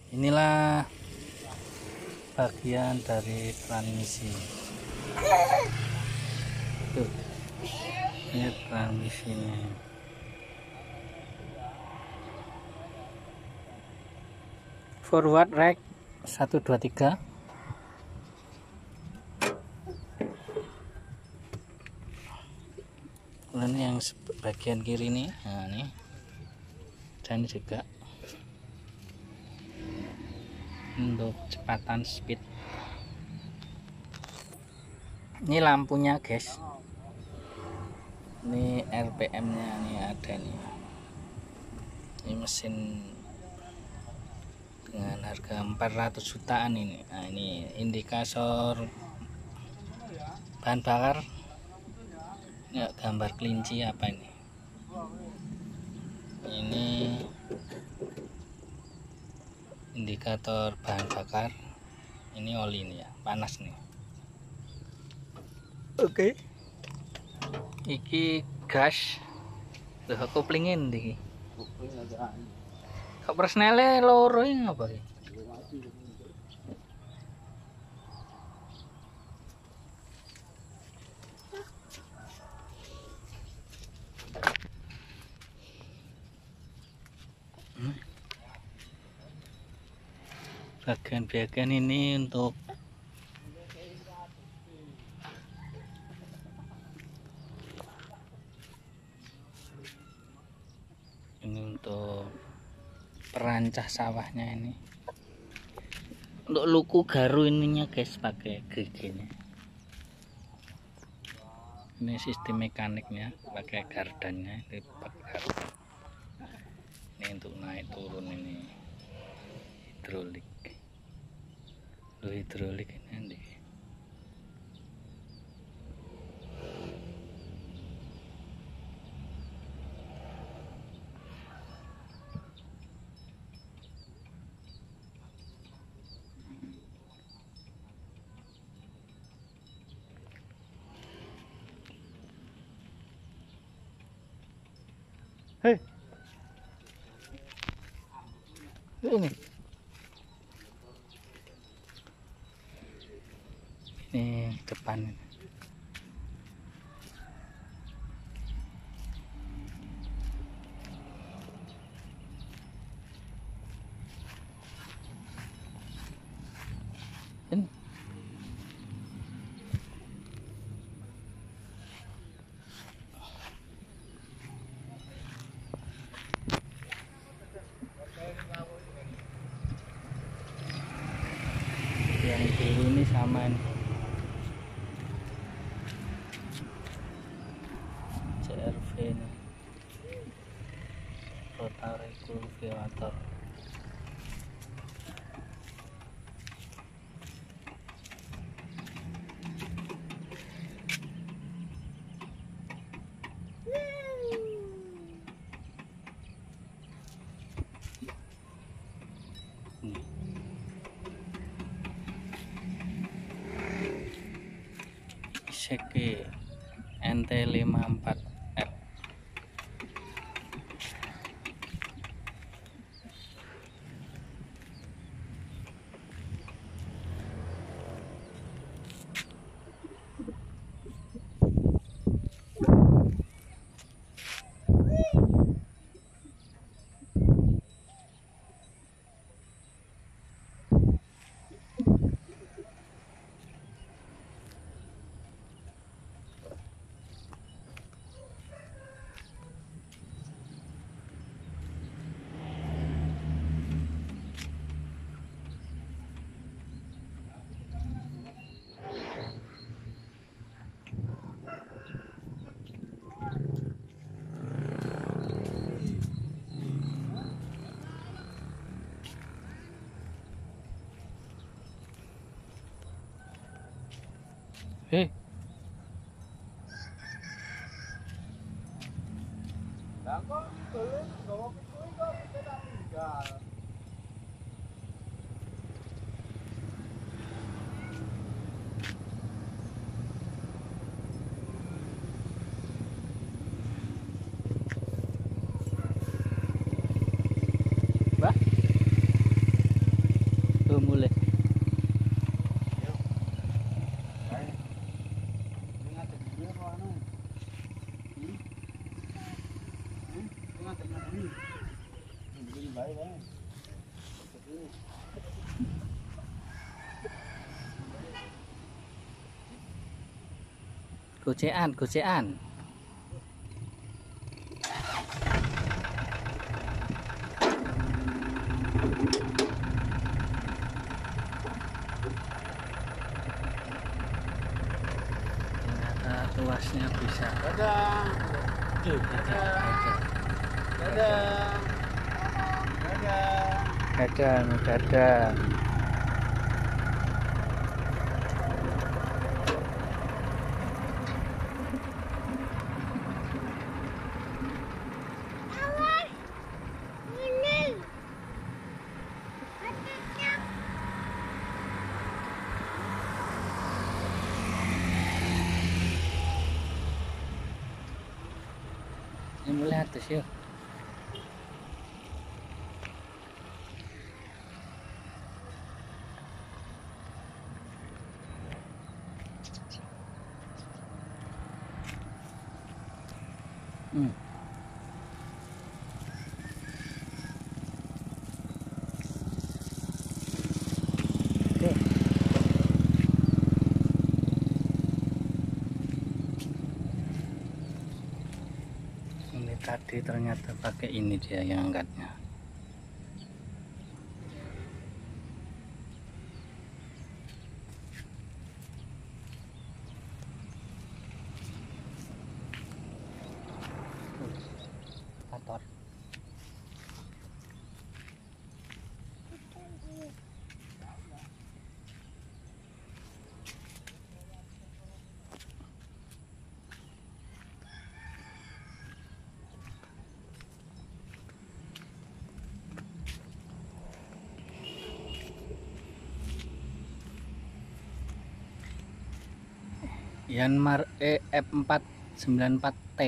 Inilah bagian dari transmisi. Tuh, ini transmisinya. Forward rack 1 2 3. Kemudian yang bagian kiri nih, nah ini, dan juga untuk kecepatan speed. Ini lampunya guys, ini RPM nya nih ada nih. Ini mesin dengan harga 400 jutaan ini. Nah, ini indikator bahan bakar, ya, gambar kelinci apa ini. Ini indikator bahan bakar, ini oli ini ya, panas nih. Oke. Iki gas. Tuh koplingin iki. Kok persnele loro iki apa iki? Bagian-bagian ini untuk perancah sawahnya ini. Untuk luku garu ininya guys, pakai giginya. Ini sistem mekaniknya, pakai gardannya, ini pakai gardan. Ini untuk naik turun ini hidrolik. Hidrolik ini nanti. Hei, ini depan ini. Ini. Yang biru ini sama nih, CRV ini, rotary cultivator. Iseki NT54F. Hei, Mbak. Gocean, gocean. Ternyata luasnya bisa. Dadah. Dadah. Dadah, dadah. Ini mulai atas yuk. Oke. Ini tadi ternyata pakai ini dia yang angkatnya. Kotor. Yanmar EF494T.